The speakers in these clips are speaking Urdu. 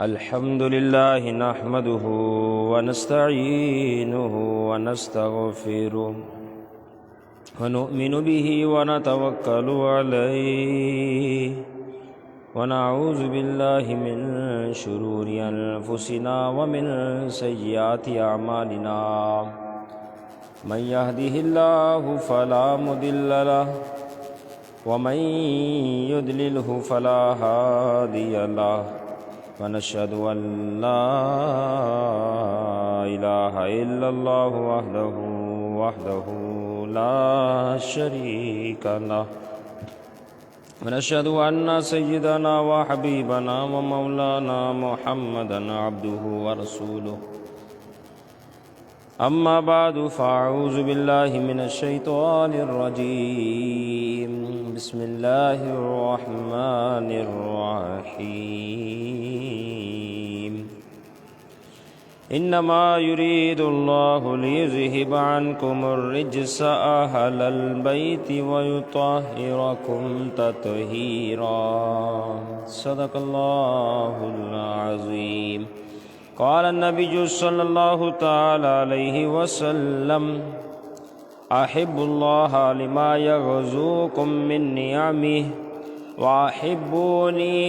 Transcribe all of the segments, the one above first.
الحمد لله نحمده ونستعينه ونستغفره ونؤمن به ونتوكل عليه ونعوذ بالله من شرور أنفسنا ومن سيئات أعمالنا من يهده الله فلا مضل له ومن يضلله فلا هادي له ونشهد أن لا إله إلا الله وحده لا شريك له ونشهد أن سيدنا وحبيبنا ومولانا محمدا عبده ورسوله أما بعد فأعوذ بالله من الشيطان الرجيم بسم الله الرحمن الرحيم إنما يريد الله ليذهب عنكم الرجس أهل البيت ويطهركم تطهيرا صدق الله العظيم قال النبي صلى الله تعالى عليه وسلم أحب الله لما يغزوكم من نعمه وأحبوني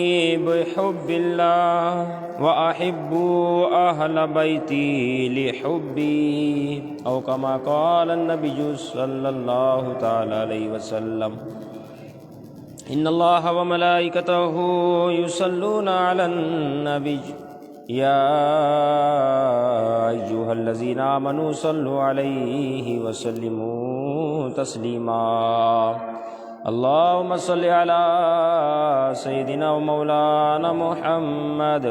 بحب الله وأحبوا أهل بيتي لحبي أو كما قال النبي صلى الله تعالى عليه وسلم إن الله وملائكته يصلون على النبي يا أيها الذين آمنوا صلوا عليه وسلموا تسليما اللهم صل على سيدنا ومولانا محمد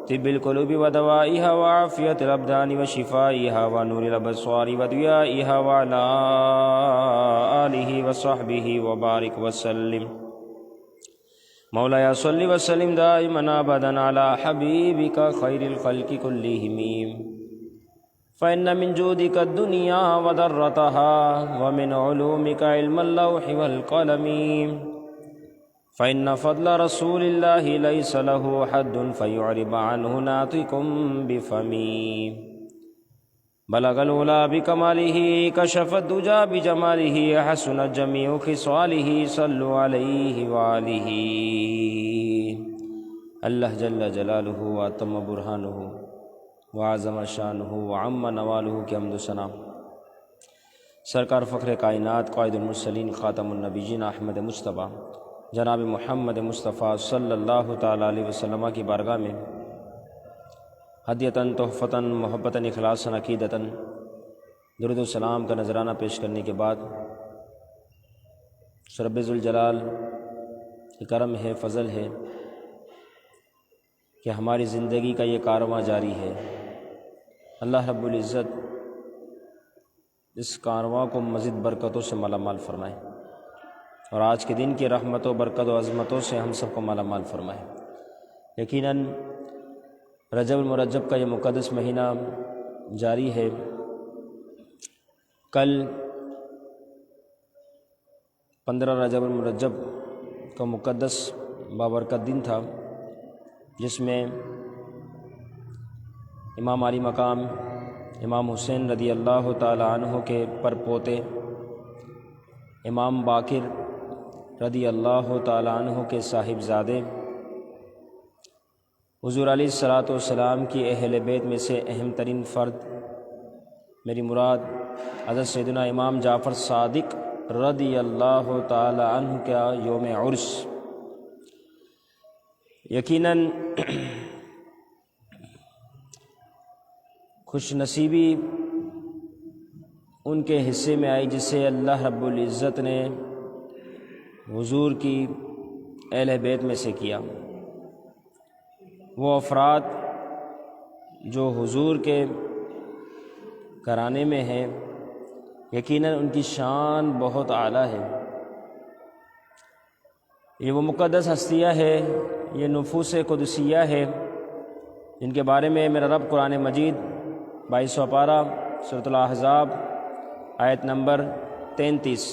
طب القلوب ودوائها وعافية الأبدان وشفائها ونور الأبصار وضيائها وعلى آله وصحبه وبارك وسلم مولاي صل وسلم دائما ابدا على حبيبك خير الخلق كلهم فإن من جودك الدنيا وضرتها ومن علومك علم اللوح والقلم فإن فضل رسول الله ليس له حد فيعرب عنه ناطق بفمي بلغ العلا بكماله كشف الدجى بجماله حسن جميع خصاله صلوا عليه وآله اللہ جل جلالہ واتم برہانہ وعظم شانہ وعم نوالہ کی حمد و ثنا سرکار فخر کائنات قائد المرسلین خاتم النبیین احمد مصطفیٰ جناب محمد مصطفیٰ صلی اللہ تعالیٰ علیہ وسلم کی بارگاہ میں ہدیتاً تحفتاً محبتاً اخلاصاً عقیدتاً درود و سلام کا نذرانہ پیش کرنے کے بعد رب ذوالجلال کی کرم ہے، فضل ہے کہ ہماری زندگی کا یہ کارواں جاری ہے۔ اللہ رب العزت اس کارواں کو مزید برکتوں سے مالا مال فرمائے اور آج کے دن کی رحمت و برکت و عظمتوں سے ہم سب کو مالا مال فرمائے۔ یقیناً رجب المرجب کا یہ مقدس مہینہ جاری ہے۔ کل 15 رجب المرجب کا مقدس بابرکت دن تھا، جس میں امام علی مقام امام حسین رضی اللہ تعالیٰ عنہ کے پر پوتے امام باقر رضی اللہ تعالیٰ عنہ کے صاحبزادے حضور علیہ الصلاۃ والسلام کی اہل بیت میں سے اہم ترین فرد، میری مراد حضرت سیدنا امام جعفر صادق رضی اللہ تعالی عنہ کا یوم عرس۔ یقیناً خوش نصیبی ان کے حصے میں آئی جسے اللہ رب العزت نے حضور کی اہل بیت میں سے کیا۔ وہ افراد جو حضور کے گھرانے میں ہیں، یقیناً ان کی شان بہت اعلیٰ ہے۔ یہ وہ مقدس ہستیاں ہے، یہ نفوس قدسیہ ہے جن کے بارے میں میرا رب قرآن مجید 22واں پارہ سورۃ الاحزاب آیت نمبر 33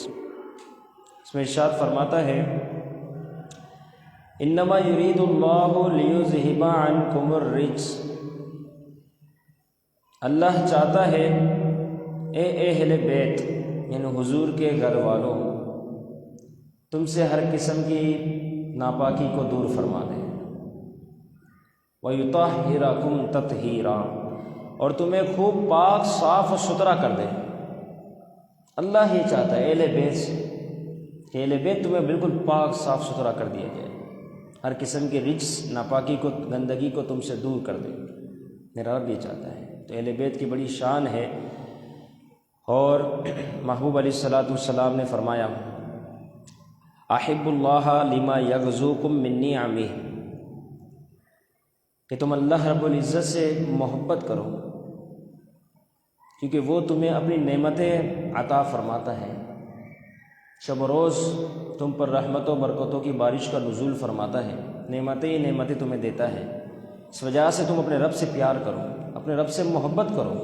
اس میں ارشاد فرماتا ہے انما یرید اللہ لیذہب عنکم الرجس، اللہ چاہتا ہے اے اہل بیت یعنی حضور کے گھر والوں تم سے ہر قسم کی ناپاکی کو دور فرما دے، وَيُطَهِّرَكُمْ تَطْهِيرًا، اور تمہیں خوب پاک صاف و ستھرا کر دے۔ اللہ یہ چاہتا ہے اہل بیت سے کہ اہل بیت تمہیں بالکل پاک صاف ستھرا کر دیا جائے، ہر قسم کے رجس ناپاکی کو گندگی کو تم سے دور کر دے، میرا رب یہ چاہتا ہے۔ تو اہل بیت کی بڑی شان ہے، اور محبوب علیہ الصلوۃ والسلام نے فرمایا احب اللہ لما یغزوکم من نعمہ، کہ تم اللہ رب العزت سے محبت کرو کیونکہ وہ تمہیں اپنی نعمتیں عطا فرماتا ہے، شب و روز تم پر رحمت و برکتوں کی بارش کا نزول فرماتا ہے، نعمتیں ہی نعمتیں تمہیں دیتا ہے، اس وجہ سے تم اپنے رب سے پیار کرو، اپنے رب سے محبت کرو۔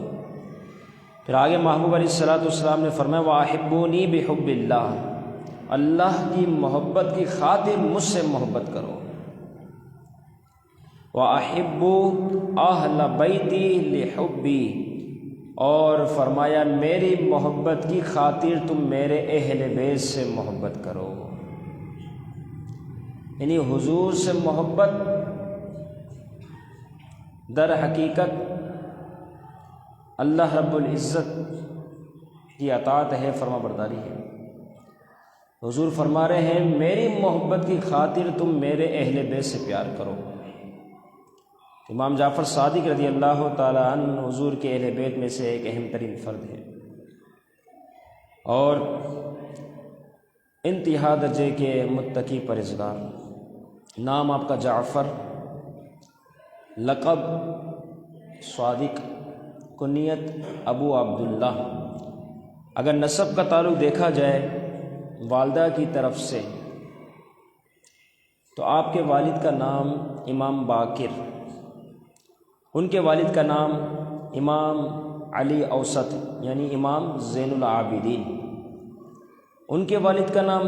پھر آگے محبوب علیہ الصلوۃ والسلام نے فرمایا وَأَحِبُّونِي بِحُبِّ اللَّهِ، اللہ کی محبت کی خاطر مجھ سے محبت کرو۔ وَأَحِبُّ أَهْلَ بَيْتِي لِحُبِّي، اور فرمایا میری محبت کی خاطر تم میرے اہل بیت سے محبت کرو، یعنی حضور سے محبت در حقیقت اللہ رب العزت کی اطاعت ہے، فرما برداری ہے۔ حضور فرما رہے ہیں میری محبت کی خاطر تم میرے اہل بیت سے پیار کرو۔ امام جعفر صادق رضی اللہ تعالی عنہ حضور کے اہل بیت میں سے ایک اہم ترین فرد ہے، اور انتہا درجے کے متقی پرہیزگار، نام آپ کا جعفر، لقب صادق، کنیت ابو عبداللہ۔ اگر نسب کا تعلق دیکھا جائے والدہ کی طرف سے تو آپ کے والد کا نام امام باقر، ان کے والد کا نام امام علی اوسط یعنی امام زین العابدین، ان کے والد کا نام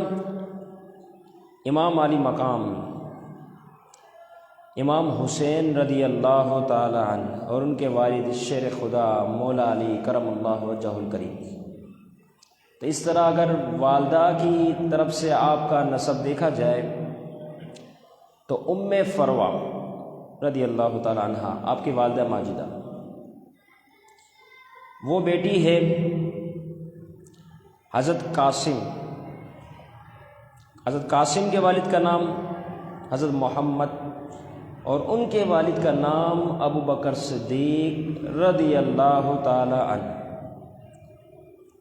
امام علی مقام، امام حسین رضی اللہ تعالی عنہ، اور ان کے والد شیر خدا مولا علی کرم اللہ وجہہ الکریم۔ تو اس طرح اگر والدہ کی طرف سے آپ کا نسب دیکھا جائے تو ام فروہ رضی اللہ تعالی عنہ آپ کی والدہ ماجدہ، وہ بیٹی ہے حضرت قاسم، حضرت قاسم کے والد کا نام حضرت محمد، اور ان کے والد کا نام ابو بکر صدیق رضی اللہ تعالی عنہ۔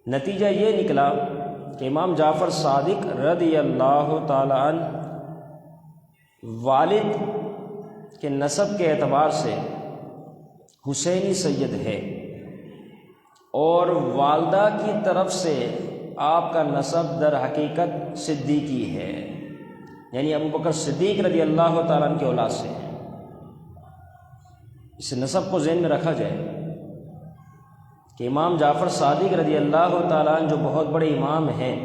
نتیجہ یہ نکلا کہ امام جعفر صادق رضی اللہ تعالی عنہ والد کے نسب کے اعتبار سے حسینی سید ہے، اور والدہ کی طرف سے آپ کا نسب در حقیقت صدیقی ہے، یعنی ابو بکر صدیق رضی اللہ تعالیٰ عنہ کی اولاد سے ہے۔ اس نسب کو ذہن میں رکھا جائے کہ امام جعفر صادق رضی اللہ تعالیٰ عنہ جو بہت بڑے امام ہیں،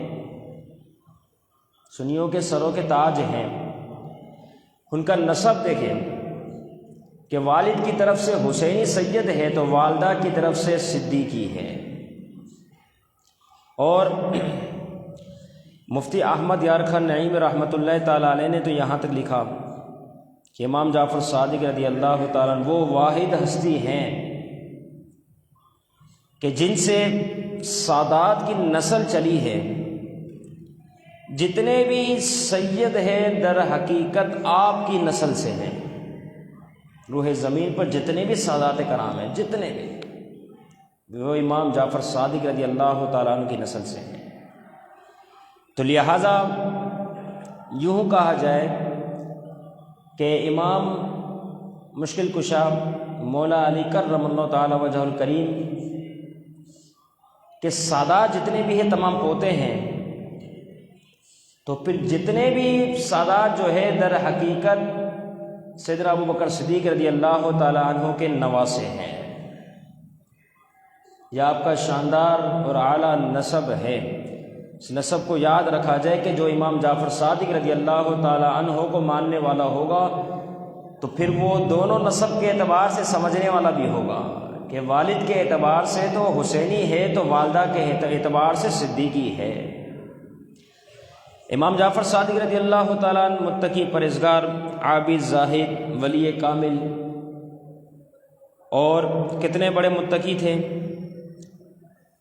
سنیوں کے سروں کے تاج ہیں، ان کا نسب دیکھیں کہ والد کی طرف سے حسینی سید ہے تو والدہ کی طرف سے صدیقی ہے۔ اور مفتی احمد یار خان نعیم رحمۃ اللہ تعالی علیہ نے تو یہاں تک لکھا کہ امام جعفر صادق رضی اللہ تعالیٰ عنہ وہ واحد ہستی ہیں کہ جن سے سادات کی نسل چلی ہے، جتنے بھی سید ہیں در حقیقت آپ کی نسل سے ہیں، روح زمین پر جتنے بھی سادات کرام ہیں، جتنے بھی وہ امام جعفر صادق رضی اللہ تعالیٰ عنہ کی نسل سے ہیں۔ تو لہٰذا یوں کہا جائے کہ امام مشکل کشا مولا علی کرم اللہ تعالی وجہ الکریم کہ سادات جتنے بھی ہیں تمام پوتے ہیں، تو پھر جتنے بھی سادات جو ہے در حقیقت سیدنا ابو بکر صدیق رضی اللہ تعالی عنہ کے نواسے ہیں۔ یہ آپ کا شاندار اور اعلیٰ نسب ہے۔ اس نسب کو یاد رکھا جائے کہ جو امام جعفر صادق رضی اللہ تعالی عنہ کو ماننے والا ہوگا تو پھر وہ دونوں نسب کے اعتبار سے سمجھنے والا بھی ہوگا کہ والد کے اعتبار سے تو حسینی ہے تو والدہ کے اعتبار سے صدیقی ہے۔ امام جعفر صادق رضی اللہ تعالیٰ عنہ متقی، پرہیزگار، عابد، زاہد، ولی کامل، اور کتنے بڑے متقی تھے،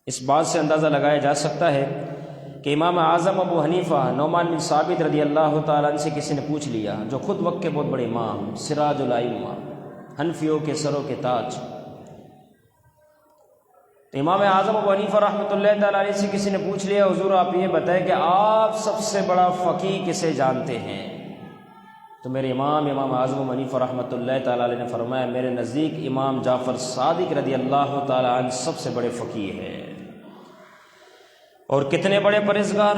اس بات سے اندازہ لگایا جا سکتا ہے کہ امام اعظم ابو حنیفہ نعمان بن ثابت رضی اللہ تعالیٰ عنہ سے کسی نے پوچھ لیا، جو خود وقت کے بہت بڑے امام، سراج الائمہ، حنفیوں کے سروں کے تاج، تو امام اعظم ابو حنیفہ رحمۃ اللہ تعالیٰ علیہ سے کسی نے پوچھ لیا، حضور آپ یہ بتائیں کہ آپ سب سے بڑا فقیہ کسے جانتے ہیں؟ تو میرے امام اعظم ابو حنیفہ رحمۃ اللہ تعالیٰ علیہ نے فرمایا، میرے نزدیک امام جعفر صادق رضی اللہ تعالیٰ عنہ سب سے بڑے فقیہ ہیں، اور کتنے بڑے پرہیزگار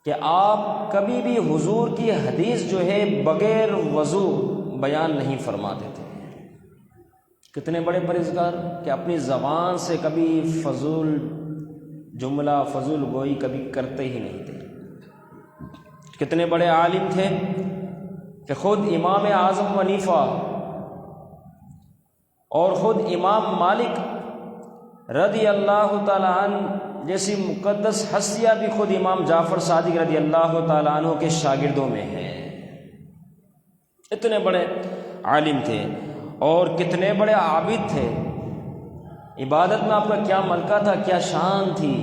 کہ آپ کبھی بھی حضور کی حدیث جو ہے بغیر وضو بیان نہیں فرماتے تھے۔ کتنے بڑے پرہیزگار کہ اپنی زبان سے کبھی فضول جملہ، فضول گوئی کبھی کرتے ہی نہیں تھے۔ کتنے بڑے عالم تھے کہ خود امام اعظم ابو حنیفہ اور خود امام مالک رضی اللہ تعالیٰ عنہ جیسی مقدس ہستیاں بھی خود امام جعفر صادق رضی اللہ تعالیٰ عنہ کے شاگردوں میں ہیں۔ اتنے بڑے عالم تھے اور کتنے بڑے عابد تھے، عبادت میں آپ کا کیا ملکہ تھا، کیا شان تھی۔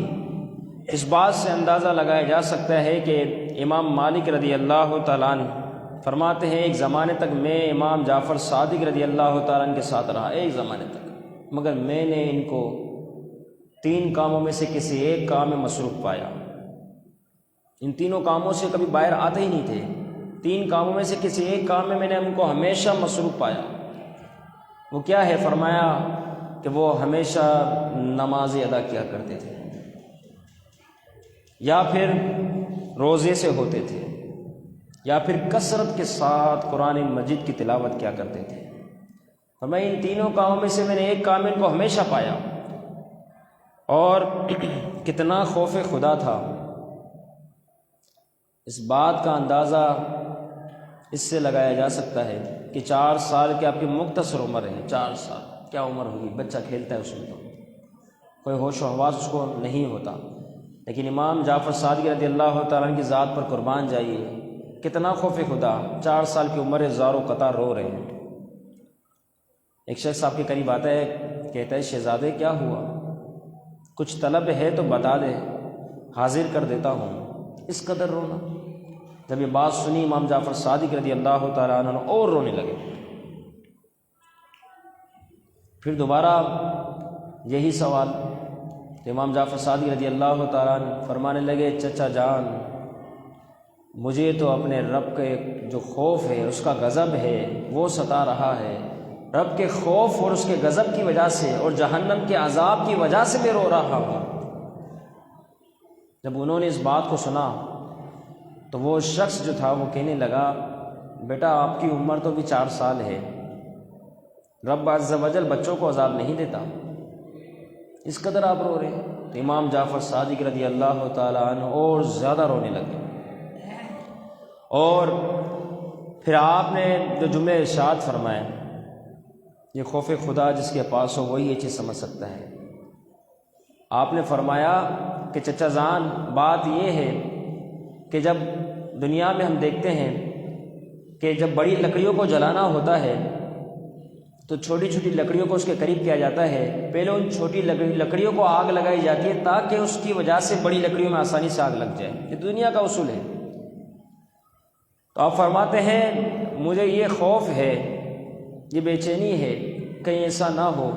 اس بات سے اندازہ لگایا جا سکتا ہے کہ امام مالک رضی اللہ تعالیٰ عنہ فرماتے ہیں، ایک زمانے تک میں امام جعفر صادق رضی اللہ تعالیٰ عنہ کے ساتھ رہا، ایک زمانے تک، مگر میں نے ان کو 3 کاموں میں سے کسی ایک کام میں مصروف پایا۔ ان تینوں کاموں سے کبھی باہر آتے ہی نہیں تھے، 3 کاموں میں سے کسی ایک کام میں نے ان کو ہمیشہ مصروف پایا۔ وہ کیا ہے؟ فرمایا کہ وہ ہمیشہ نماز ادا کیا کرتے تھے، یا پھر روزے سے ہوتے تھے، یا پھر کثرت کے ساتھ قرآن مجید کی تلاوت کیا کرتے تھے۔ فرمایا ان تینوں کاموں میں سے میں نے ایک کام ان کو ہمیشہ پایا، اور کتنا خوف خدا تھا، اس بات کا اندازہ اس سے لگایا جا سکتا ہے کہ 4 سال کی آپ کی مختصر عمر ہے، 4 سال کیا عمر ہوگی، بچہ کھیلتا ہے اس میں، تو کوئی ہوش و حواس اس کو نہیں ہوتا، لیکن امام جعفر صادق رضی اللہ تعالیٰ عنہ کی ذات پر قربان جائیے، کتنا خوف خدا، 4 سال کی عمر زار و قطار رو رہے ہیں۔ ایک شخص آپ کے قریب آتا ہے، کہتا ہے شہزادے کیا ہوا، کچھ طلب ہے تو بتا دے، حاضر کر دیتا ہوں، اس قدر رونا۔ جب یہ بات سنی امام جعفر صادق رضی اللہ تعالیٰ عنہ اور رونے لگے۔ پھر دوبارہ یہی سوال، امام جعفر صادق رضی اللہ تعالیٰ عنہ فرمانے لگے، چچا جان مجھے تو اپنے رب کے جو خوف ہے، اس کا غضب ہے، وہ ستا رہا ہے، رب کے خوف اور اس کے غضب کی وجہ سے اور جہنم کے عذاب کی وجہ سے میں رو رہا ہوں۔ جب انہوں نے اس بات کو سنا تو وہ شخص جو تھا وہ کہنے لگا، بیٹا آپ کی عمر تو بھی 4 سال ہے، رب عز و جل بچوں کو عذاب نہیں دیتا، اس قدر آپ رو رہے ہیں۔ تو امام جعفر صادق رضی اللہ تعالیٰ عنہ اور زیادہ رونے لگے، اور پھر آپ نے جو جملے ارشاد فرمائے، یہ خوف خدا جس کے پاس ہو وہی یہ چیز سمجھ سکتا ہے۔ آپ نے فرمایا کہ چچا جان بات یہ ہے کہ جب دنیا میں ہم دیکھتے ہیں کہ جب بڑی لکڑیوں کو جلانا ہوتا ہے تو چھوٹی چھوٹی لکڑیوں کو اس کے قریب کیا جاتا ہے، پہلے ان چھوٹی لکڑیوں کو آگ لگائی جاتی ہے تاکہ اس کی وجہ سے بڑی لکڑیوں میں آسانی سے آگ لگ جائے، یہ دنیا کا اصول ہے۔ تو آپ فرماتے ہیں مجھے یہ خوف ہے، یہ بے چینی ہے، کہیں ایسا نہ ہو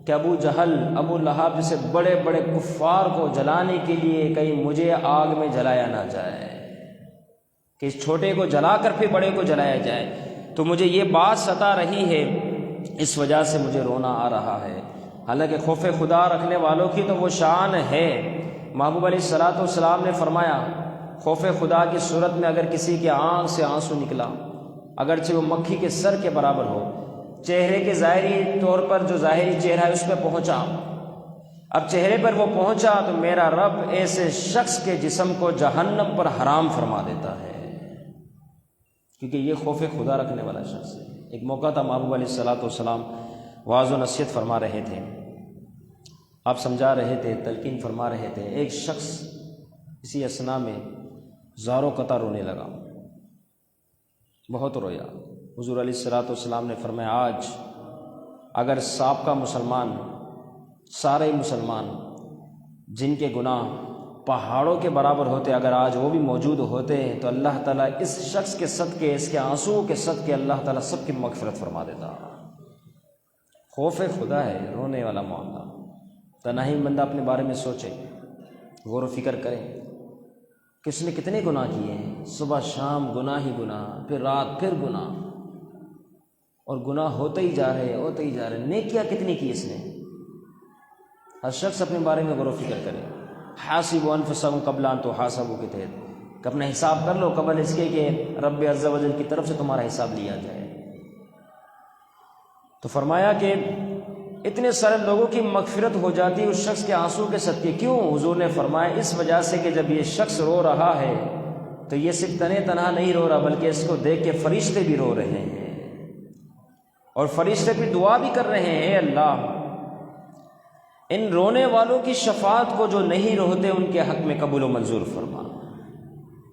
کہ ابو جہل، ابو لہب جیسے بڑے بڑے کفار کو جلانے کے لیے کہیں مجھے آگ میں جلایا نہ جائے، کہ اس چھوٹے کو جلا کر پھر بڑے کو جلایا جائے۔ تو مجھے یہ بات ستا رہی ہے، اس وجہ سے مجھے رونا آ رہا ہے۔ حالانکہ خوف خدا رکھنے والوں کی تو وہ شان ہے۔ محبوب علیہ الصلوۃ والسلام نے فرمایا، خوف خدا کی صورت میں اگر کسی کے آنکھ سے آنسو نکلا، اگرچہ وہ مکھی کے سر کے برابر ہو، چہرے کے ظاہری طور پر جو ظاہری چہرہ ہے اس پہ پہنچا، اب چہرے پر وہ پہنچا تو میرا رب ایسے شخص کے جسم کو جہنم پر حرام فرما دیتا ہے، کیونکہ یہ خوف خدا رکھنے والا شخص ہے۔ ایک موقع تھا، محبوب علیہ الصلوۃ والسلام واعظ و نصیحت فرما رہے تھے، آپ سمجھا رہے تھے، تلقین فرما رہے تھے، ایک شخص اسی اثناء میں زاروں قطع رونے لگا، بہت رویا۔ حضور علیہ الصلوۃ والسلام نے فرمایا، آج اگر سابقہ مسلمان، سارے مسلمان جن کے گناہ پہاڑوں کے برابر ہوتے، اگر آج وہ بھی موجود ہوتے ہیں تو اللہ تعالیٰ اس شخص کے صدقے، اس کے آنسو کے صدقے اللہ تعالیٰ سب کی مغفرت فرما دیتا۔ خوف خدا ہے، رونے والا معاملہ۔ تنہائی بندہ اپنے بارے میں سوچے، غور و فکر کرے کہ اس نے کتنے گناہ کیے ہیں، صبح شام گناہ ہی گناہ، پھر رات پھر گناہ، اور گناہ ہوتے ہی جا رہے، ہوتے ہی جا رہے۔ نیکیاں کتنی کی اس نے؟ ہر شخص اپنے بارے میں غور و فکر کرے۔ حاسبوا انفسکم قبل ان تحاسبوا کے تحت، کہ اپنا حساب کر لو قبل اس کے کہ رب عز و جل کی طرف سے تمہارا حساب لیا جائے۔ تو فرمایا کہ اتنے سارے لوگوں کی مغفرت ہو جاتی اس شخص کے آنسو کے صدقے۔ کیوں؟ حضور نے فرمایا اس وجہ سے کہ جب یہ شخص رو رہا ہے تو یہ صرف تنہا نہیں رو رہا، بلکہ اس کو دیکھ کے فرشتے بھی رو رہے ہیں، اور فرشتے بھی دعا بھی کر رہے ہیں، اے اللہ ان رونے والوں کی شفاعت کو جو نہیں روتے ان کے حق میں قبول و منظور فرما۔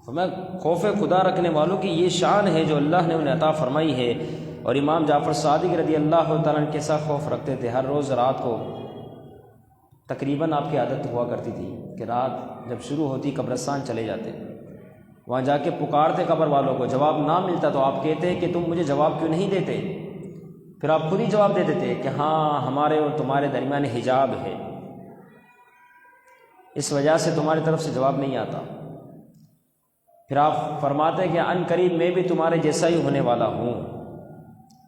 فرمایا خوف خدا رکھنے والوں کی یہ شان ہے جو اللہ نے انہیں عطا فرمائی ہے۔ اور امام جعفر صادق رضی اللہ تعالیٰ عنہ کیسا خوف رکھتے تھے، ہر روز رات کو تقریباً آپ کی عادت ہوا کرتی تھی کہ رات جب شروع ہوتی قبرستان چلے جاتے، وہاں جا کے پکارتے قبر والوں کو، جواب نہ ملتا تو آپ کہتے کہ تم مجھے جواب کیوں نہیں دیتے؟ پھر آپ خود ہی جواب دے دیتے کہ ہاں ہمارے اور تمہارے درمیان حجاب ہے، اس وجہ سے تمہاری طرف سے جواب نہیں آتا۔ پھر آپ فرماتے کہ ان قریب میں بھی تمہارے جیسا ہی ہونے والا ہوں۔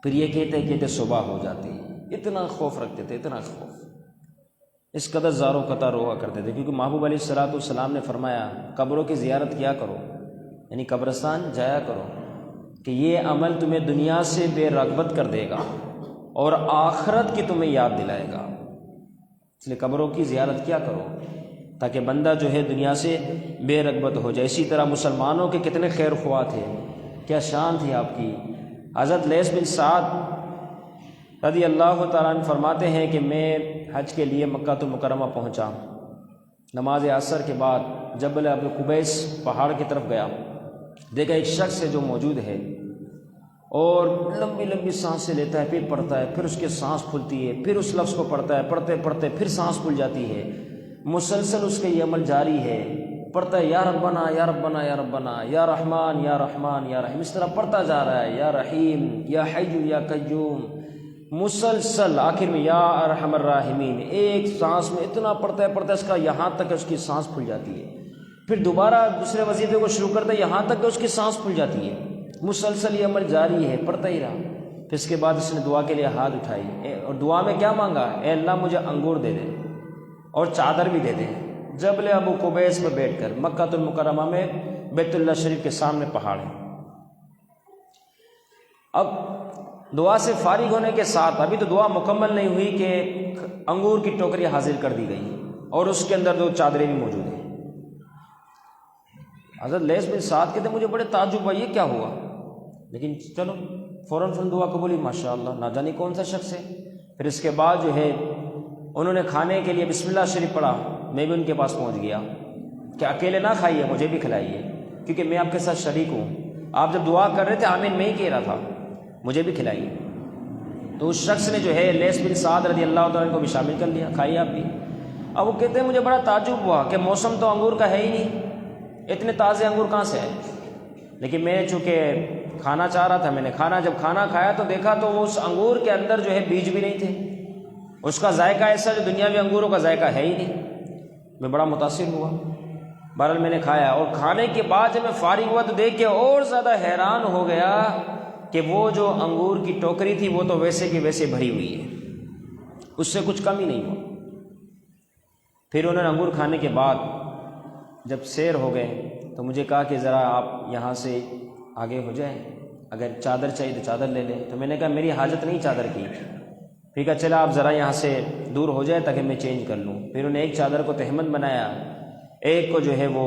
پھر یہ کہتے صبح ہو جاتی۔ اتنا خوف رکھتے تھے، اتنا خوف، اس قدر زاروں قطع روا کرتے تھے، کیونکہ محبوب علیہ الصلوۃ والسلام نے فرمایا قبروں کی زیارت کیا کرو، یعنی قبرستان جایا کرو، کہ یہ عمل تمہیں دنیا سے بے رغبت کر دے گا اور آخرت کی تمہیں یاد دلائے گا۔ اس لیے قبروں کی زیارت کیا کرو تاکہ بندہ جو ہے دنیا سے بے رغبت ہو جائے۔ اسی طرح مسلمانوں کے کتنے خیر خواہ تھے، کیا شان تھی آپ کی۔ حضرت لیث بن سعد رضی اللہ تعالیٰ عنہ فرماتے ہیں کہ میں حج کے لیے مکہ المکرمہ پہنچا، نماز عصر کے بعد جبل ابو قبیس پہاڑ کی طرف گیا، دیکھا ایک شخص ہے جو موجود ہے اور لمبی لمبی سانسیں لیتا ہے، پھر پڑھتا ہے، پھر اس کے سانس پھولتی ہے، پھر اس لفظ کو پڑھتا ہے، پڑھتے پڑھتے پھر سانس پھول جاتی ہے، مسلسل اس کا یہ عمل جاری ہے، پڑھتا ہے یا ربنا یا ربنا یا ربنا یا رحمان یا رحمان یا رحیم، اس طرح پڑھتا جا رہا ہے، یا رحیم یا حی یا قیوم، مسلسل آخر میں یا ارحم الراحمین، ایک سانس میں اتنا پڑھتا ہے اس کا یہاں تک کہ اس کی سانس پھول جاتی ہے، پھر دوبارہ دوسرے وظیفے کو شروع کرتا ہے یہاں تک کہ اس کی سانس پھول جاتی ہے، مسلسل یہ عمل جاری ہے، پڑھتا ہی رہا۔ پھر اس کے بعد اس نے دعا کے لیے ہاتھ اٹھائی اور دعا میں کیا مانگا، اے اللہ مجھے انگور دے دے اور چادر بھی دے دے۔ جبل ابو قبیس میں بیٹھ کر مکہ المکرمہ میں بیت اللہ شریف کے سامنے پہاڑ ہے۔ اب دعا سے فارغ ہونے کے ساتھ ابھی تو دعا مکمل نہیں ہوئی کہ انگور کی ٹوکری حاضر کر دی گئی اور اس کے اندر 2 چادریں بھی موجود ہیں۔ حضرت لیث بن سعد کہتے مجھے بڑے تعجب ہوا، یہ کیا ہوا، لیکن چلو فوراً دعا قبول ہوئی، ماشاءاللہ، نہ جانے کون سا شخص ہے۔ پھر اس کے بعد جو ہے انہوں نے کھانے کے لیے بسم اللہ شریف پڑھا، میں بھی ان کے پاس پہنچ گیا کہ اکیلے نہ کھائیے، مجھے بھی کھلائیے، کیونکہ میں آپ کے ساتھ شریک ہوں، آپ جب دعا کر رہے تھے آمین میں ہی کہہ رہا تھا، مجھے بھی کھلائیے۔ تو اس شخص نے جو ہے لیث بن سعد رضی اللہ تعالیٰ کو بھی شامل کر لیا، کھائیے آپ بھی۔ اب وہ کہتے ہیں مجھے بڑا تعجب ہوا کہ موسم تو انگور کا ہے ہی نہیں، اتنے تازے انگور کہاں سے آئے، لیکن میں چونکہ کھانا چاہ رہا تھا، میں نے جب کھانا کھایا تو دیکھا تو وہ اس انگور کے اندر جو ہے بیج بھی نہیں تھے، اس کا ذائقہ ایسا جو دنیاوی انگوروں کا ذائقہ ہے ہی نہیں۔ میں بڑا متاثر ہوا، بہرحال میں نے کھایا، اور کھانے کے بعد جب میں فارغ ہوا تو دیکھ کے اور زیادہ حیران ہو گیا کہ وہ جو انگور کی ٹوکری تھی وہ تو ویسے کی ویسے بھری ہوئی ہے، اس سے کچھ کم ہی نہیں ہوا۔ پھر انہوں نے انگور کھانے کے بعد جب سیر ہو گئے تو مجھے کہا کہ ذرا آپ یہاں سے آگے ہو جائیں، اگر چادر چاہیے تو چادر لے لیں۔ تو میں نے کہا میری حاجت نہیں چادر کی، پھر کہا چلا آپ ذرا یہاں سے دور ہو جائے تاکہ میں چینج کر لوں۔ پھر انہیں ایک چادر کو تہمت بنایا، ایک کو جو ہے وہ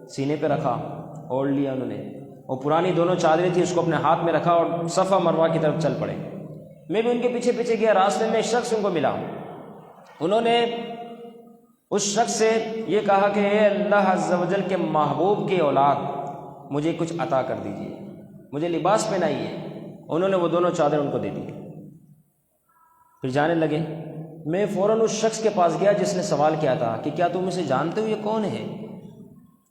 سینے پہ رکھا، اوڑھ لیا انہوں نے، اور پرانی دونوں چادریں تھیں اس کو اپنے ہاتھ میں رکھا اور صفا مروہ کی طرف چل پڑے۔ میں بھی ان کے پیچھے پیچھے گیا، راستے میں ایک شخص ان کو ملا، انہوں نے اس شخص سے یہ کہا کہ اے اللہ عز و جل کے محبوب کی اولاد، مجھے کچھ عطا کر دیجیے، مجھے لباس پہنائیے۔ انہوں نے وہ دونوں چادر ان کو دے دی، پھر جانے لگے۔ میں فوراً اس شخص کے پاس گیا جس نے سوال کیا تھا کہ کیا تم اسے جانتے ہو، یہ کون ہے؟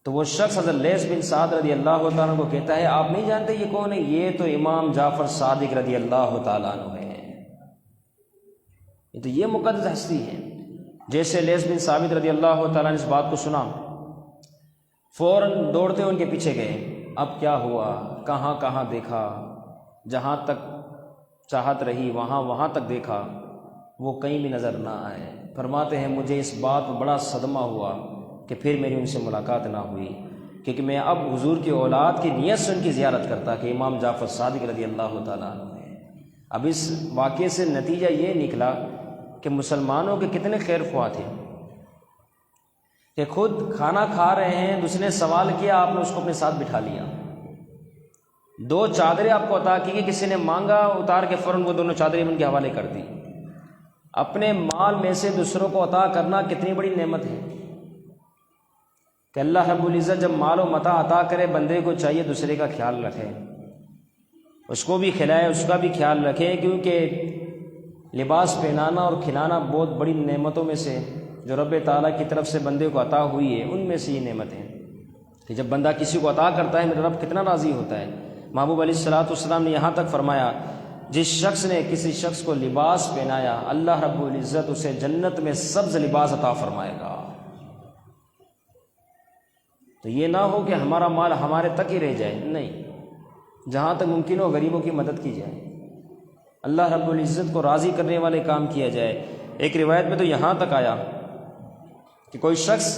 تو وہ شخص حضرت لیث بن سعد رضی اللہ تعالیٰ عنہ کو کہتا ہے آپ نہیں جانتے یہ کون ہے؟ یہ تو امام جعفر صادق رضی اللہ تعالیٰ عنہ ہے، یہ تو یہ مقدس ہستی ہے۔ جیسے لیث بن ثابت رضی اللہ تعالیٰ نے اس بات کو سنا، فوراً دوڑتے ان کے پیچھے گئے۔ اب کیا ہوا، کہاں کہاں دیکھا، جہاں تک چاہت رہی وہاں تک دیکھا، وہ کہیں بھی نظر نہ آئے۔ فرماتے ہیں مجھے اس بات میں بڑا صدمہ ہوا کہ پھر میری ان سے ملاقات نہ ہوئی، کیونکہ میں اب حضور کی اولاد کی نیت سے ان کی زیارت کرتا کہ امام جعفر صادق رضی اللہ تعالیٰ عنہ ہے۔ اب اس واقعے سے نتیجہ یہ نکلا کہ مسلمانوں کے کتنے خیر خواہ تھے کہ خود کھانا کھا رہے ہیں، دوسرے نے سوال کیا، آپ نے اس کو اپنے ساتھ بٹھا لیا۔ دو چادریں آپ کو عطا کی گئی، کسی نے مانگا، اتار کے فوراً وہ دونوں چادریں ان کے حوالے کر دی۔ اپنے مال میں سے دوسروں کو عطا کرنا کتنی بڑی نعمت ہے کہ اللہ رب العزت جب مال و متاع عطا کرے، بندے کو چاہیے دوسرے کا خیال رکھے، اس کو بھی کھلائے، اس کا بھی خیال رکھے، کیونکہ لباس پہنانا اور کھلانا بہت بڑی نعمتوں میں سے جو رب تعالیٰ کی طرف سے بندے کو عطا ہوئی ہے، ان میں سے یہ نعمتیں کہ جب بندہ کسی کو عطا کرتا ہے میرا رب کتنا راضی ہوتا ہے۔ محبوب علیہ الصلوۃ والسلام نے یہاں تک فرمایا جس شخص نے کسی شخص کو لباس پہنایا، اللہ رب العزت اسے جنت میں سبز لباس عطا فرمائے گا۔ تو یہ نہ ہو کہ ہمارا مال ہمارے تک ہی رہ جائے، نہیں، جہاں تک ممکن ہو غریبوں کی مدد کی جائے، اللہ رب العزت کو راضی کرنے والے کام کیا جائے۔ ایک روایت میں تو یہاں تک آیا کہ کوئی شخص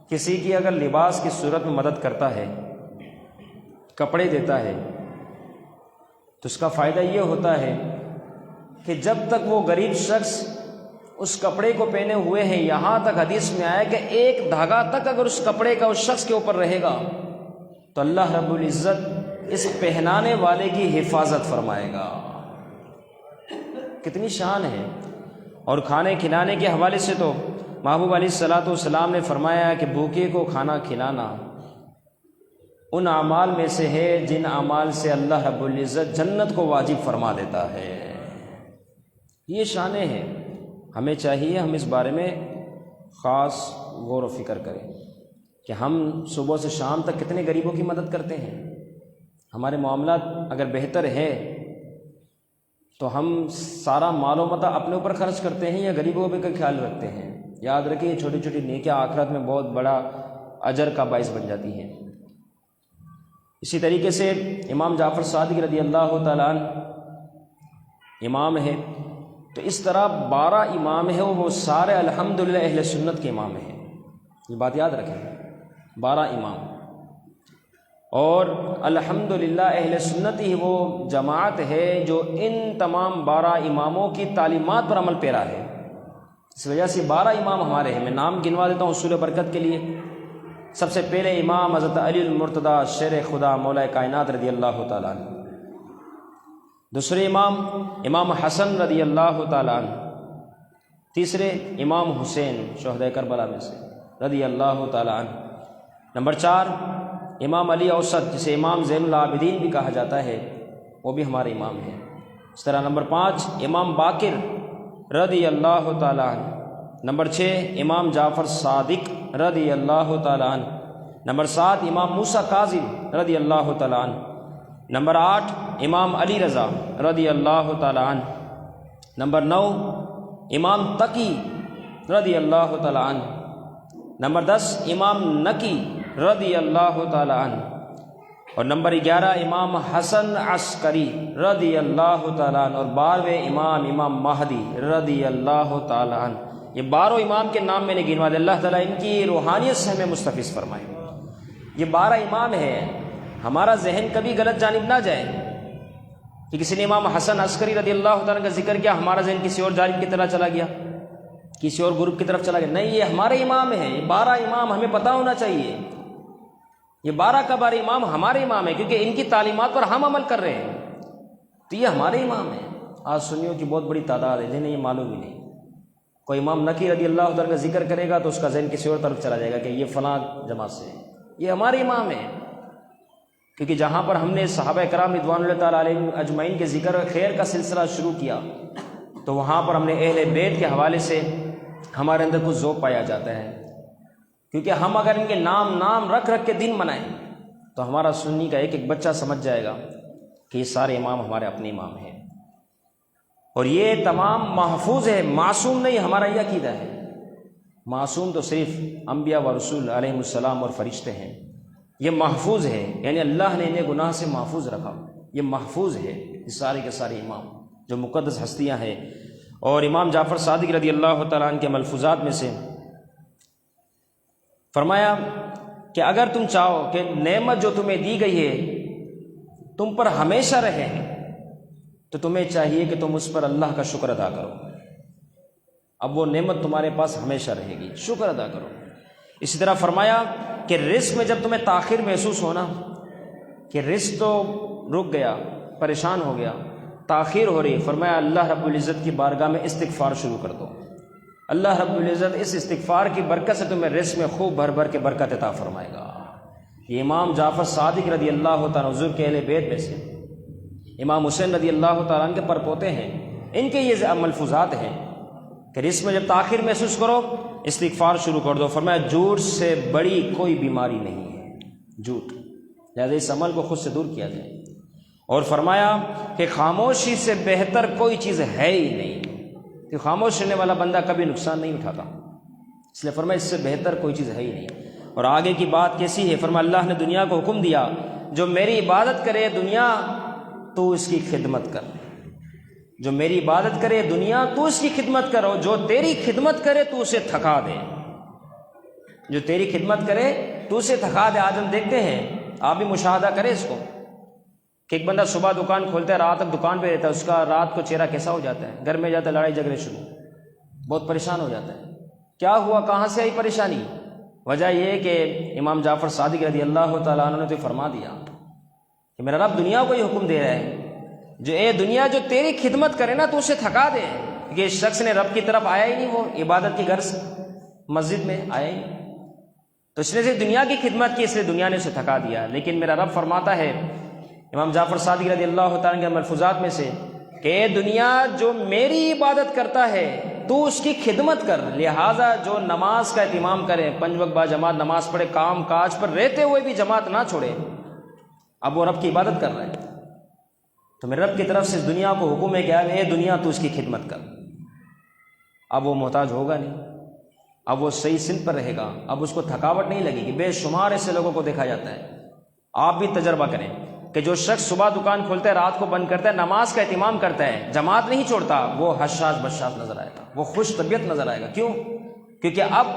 کسی کی اگر لباس کی صورت میں مدد کرتا ہے، کپڑے دیتا ہے، تو اس کا فائدہ یہ ہوتا ہے کہ جب تک وہ غریب شخص اس کپڑے کو پہنے ہوئے ہیں، یہاں تک حدیث میں آیا کہ ایک دھاگا تک اگر اس کپڑے کا اس شخص کے اوپر رہے گا تو اللہ رب العزت اس پہنانے والے کی حفاظت فرمائے گا۔ کتنی شان ہے۔ اور کھانے کھلانے کے حوالے سے تو محبوب علیہ الصلوۃ والسلام نے فرمایا کہ بھوکے کو کھانا کھلانا ان اعمال میں سے ہے جن اعمال سے اللہ رب العزت جنت کو واجب فرما دیتا ہے۔ یہ شانیں ہیں، ہمیں چاہیے ہم اس بارے میں خاص غور و فکر کریں کہ ہم صبح سے شام تک کتنے غریبوں کی مدد کرتے ہیں۔ ہمارے معاملات اگر بہتر ہے تو ہم سارا مال و متاع اپنے اوپر خرچ کرتے ہیں یا غریبوں کا خیال رکھتے ہیں؟ یاد رکھیں یہ چھوٹی چھوٹی نیکیاں آخرت میں بہت بڑا اجر کا باعث بن جاتی ہیں۔ اسی طریقے سے امام جعفر صادق رضی اللہ تعالیٰ عنہ امام ہے، تو اس طرح 12 امام ہیں، وہ سارے الحمدللہ اہل سنت کے امام ہیں، یہ بات یاد رکھیں، 12 امام، اور الحمدللہ اہل سنت ہی وہ جماعت ہے جو ان تمام 12 اماموں کی تعلیمات پر عمل پیرا ہے۔ اس وجہ سے 12 امام ہمارے ہیں، میں نام گنوا دیتا ہوں حصول برکت کے لیے۔ سب سے پہلے امام حضرت علی المرتضی شیر خدا مولا کائنات رضی اللہ تعالیٰ عنہ، دوسرے امام حسن رضی اللہ تعالیٰ عنہ، تیسرے امام حسین شہداء کربلا میں سے رضی اللہ تعالیٰ عنہ، نمبر 4 امام علی اوسط جسے امام زین العابدین بھی کہا جاتا ہے، وہ بھی ہمارے امام ہیں۔ اس طرح نمبر 5 امام باقر رضی اللہ تعالیٰ عنہ، نمبر 6 امام جعفر صادق رضی اللہ تعالیٰ عنہ، نمبر 7 امام موسیٰ کاظم رضی اللہ تعالیٰ عنہ، نمبر 8 امام علی رضا رضی اللہ تعالیٰ عنہ، نمبر 9 امام تقی رضی اللہ تعالیٰ عنہ، نمبر 10 امام نقی رضی اللہ تعالیٰ عنہ، اور نمبر 11 امام حسن عسکری رضی اللہ تعالیٰ عنہ، اور 12ویں امام مہدی رضی اللہ تعالیٰ عنہ۔ یہ 12 امام کے نام میں نے گنوا دیا، اللہ تعالیٰ ان کی روحانیت سے ہمیں مستفیض فرمائے۔ یہ 12 امام ہیں، ہمارا ذہن کبھی غلط جانب نہ جائے کہ کسی نے امام حسن عسکری رضی اللہ تعالیٰ کا ذکر کیا، ہمارا ذہن کسی اور جانب کی طرف چلا گیا، کسی اور گروپ کی طرف چلا گیا. نہیں، یہ ہمارے امام ہیں، یہ 12 امام ہمیں پتہ ہونا چاہیے. یہ 12 کا 12 امام ہمارے امام ہیں، کیونکہ ان کی تعلیمات پر ہم عمل کر رہے ہیں، تو یہ ہمارے امام ہیں. آج سنیوں کی بہت بڑی تعداد ہے جنہیں یہ معلوم ہی نہیں. کوئی امام نقی رضی اللہ تعالیٰ کا ذکر کرے گا تو اس کا ذہن کسی اور طرف چلا جائے گا کہ یہ فلاں جماعت سے ہے. یہ ہمارے امام ہیں، کیونکہ جہاں پر ہم نے صحابہ کرام رضوان اللہ تعالیٰ علیہم اجمعین کے ذکر خیر کا سلسلہ شروع کیا تو وہاں پر ہم نے اہل بیت کے حوالے سے ہمارے اندر کچھ ذوق پایا جاتا ہے. کیونکہ ہم اگر ان کے نام رکھ کے دن منائیں تو ہمارا سنی کا ایک ایک بچہ سمجھ جائے گا کہ یہ سارے امام ہمارے اپنے امام ہیں، اور یہ تمام محفوظ ہے، معصوم نہیں. ہمارا یہ عقیدہ ہے، معصوم تو صرف انبیاء و رسول علیہ السلام اور فرشتے ہیں. یہ محفوظ ہے، یعنی اللہ نے انہیں گناہ سے محفوظ رکھا. یہ محفوظ ہے، یہ سارے کے سارے امام جو مقدس ہستیاں ہیں. اور امام جعفر صادق رضی اللہ تعالیٰ عنہ کے ملفوظات میں سے فرمایا کہ اگر تم چاہو کہ نعمت جو تمہیں دی گئی ہے تم پر ہمیشہ رہے تو تمہیں چاہیے کہ تم اس پر اللہ کا شکر ادا کرو. اب وہ نعمت تمہارے پاس ہمیشہ رہے گی، شکر ادا کرو. اسی طرح فرمایا کہ رزق میں جب تمہیں تاخیر محسوس ہونا کہ رزق تو رک گیا، پریشان ہو گیا، تاخیر ہو رہی، فرمایا اللہ رب العزت کی بارگاہ میں استغفار شروع کر دو. اللہ رب العزت اس استغفار کی برکت سے تمہیں رزق میں خوب بھر بھر کے برکت عطا فرمائے گا. یہ امام جعفر صادق رضی اللہ تعالیٰ حضور کے اہل بیت میں سے امام حسین رضی اللہ تعالیٰ عنہ کے پرپوتے ہیں. ان کے یہ ملفوظات ہیں کہ رزق میں جب تاخیر محسوس کرو استغفار شروع کر دو. فرمایا جھوٹ سے بڑی کوئی بیماری نہیں ہے، جھوٹ، لہذا اس عمل کو خود سے دور کیا جائے. اور فرمایا کہ خاموشی سے بہتر کوئی چیز ہے ہی نہیں، کہ خاموش رہنے والا بندہ کبھی نقصان نہیں اٹھاتا، اس لیے فرمایا اس سے بہتر کوئی چیز ہے ہی نہیں. اور آگے کی بات کیسی ہے؟ فرمایا اللہ نے دنیا کو حکم دیا جو میری عبادت کرے دنیا تو اس کی خدمت کر. جو میری عبادت کرے دنیا تو اس کی خدمت کرو، جو تیری خدمت کرے تو اسے تھکا دے. جو تیری خدمت کرے تو اسے تھکا دے. آج ہم دیکھتے ہیں، آپ بھی مشاہدہ کریں اس کو، کہ ایک بندہ صبح دکان کھولتا ہے، رات تک دکان پہ رہتا ہے، اس کا رات کو چہرہ کیسا ہو جاتا ہے؟ گھر میں جاتا ہے لڑائی جھگڑے شروع، بہت پریشان ہو جاتا ہے. کیا ہوا؟ کہاں سے آئی پریشانی؟ وجہ یہ کہ امام جعفر صادق رضی اللہ تعالیٰ عنہ نے تو فرما دیا کہ میرا رب دنیا کو یہ حکم دے رہا ہے جو اے دنیا جو تیری خدمت کرے نا تو اسے تھکا دے. کہ اس شخص نے رب کی طرف آیا ہی نہیں، وہ عبادت کی غرض مسجد میں آیا ہی نہیں، تو اس نے صرف دنیا کی خدمت کی، اس لیے دنیا نے اسے تھکا دیا. لیکن میرا رب فرماتا ہے امام جعفر صادق رضی اللہ تعالیٰ کے ملفوظات میں سے کہ اے دنیا جو میری عبادت کرتا ہے تو اس کی خدمت کر. لہٰذا جو نماز کا اہتمام کرے، 5 وقت با جماعت نماز پڑھے، کام کاج پر رہتے ہوئے بھی جماعت نہ چھوڑے، اب وہ رب کی عبادت کر رہا ہے. تو میرے رب کی طرف سے اس دنیا کو حکم ہے کہ اے دنیا تو اس کی خدمت کر. اب وہ محتاج ہوگا نہیں، اب وہ صحیح سمت پر رہے گا، اب اس کو تھکاوٹ نہیں لگے گی. بے شمار ایسے لوگوں کو دیکھا جاتا ہے، آپ بھی تجربہ کریں کہ جو شخص صبح دکان کھولتا ہے، رات کو بند کرتا ہے، نماز کا اہتمام کرتا ہے، جماعت نہیں چھوڑتا، وہ حشاش بشاش نظر آئے گا، وہ خوش طبیعت نظر آئے گا. کیوں؟ کیونکہ اب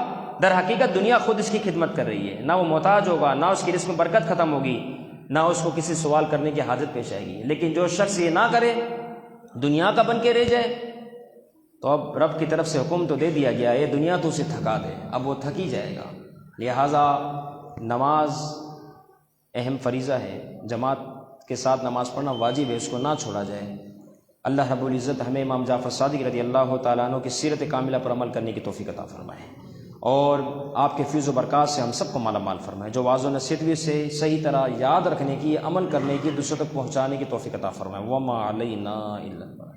در حقیقت دنیا خود اس کی خدمت کر رہی ہے. نہ وہ محتاج ہوگا، نہ اس کی رزق میں برکت ختم ہوگی، نہ اس کو کسی سوال کرنے کی حاجت پیش آئے گی. لیکن جو شخص یہ نہ کرے، دنیا کا بن کے رہ جائے، تو اب رب کی طرف سے حکم تو دے دیا گیا ہے دنیا تو اسے تھکا دے، اب وہ تھک ہی جائے گا. لہٰذا نماز اہم فریضہ ہے، جماعت کے ساتھ نماز پڑھنا واجب ہے، اس کو نہ چھوڑا جائے. اللہ رب العزت ہمیں امام جعفر صادق رضی اللہ تعالیٰ عنہ کی سیرت کاملہ پر عمل کرنے کی توفیق عطا فرمائے، اور آپ کے فیض و برکات سے ہم سب کو مالا مال فرمائے. جو واضح و نصیحت بھی سے صحیح طرح یاد رکھنے کی، عمل کرنے کی، دوسروں تک پہنچانے کی توفیق عطا فرمائے. وما علینا الا البلاغ.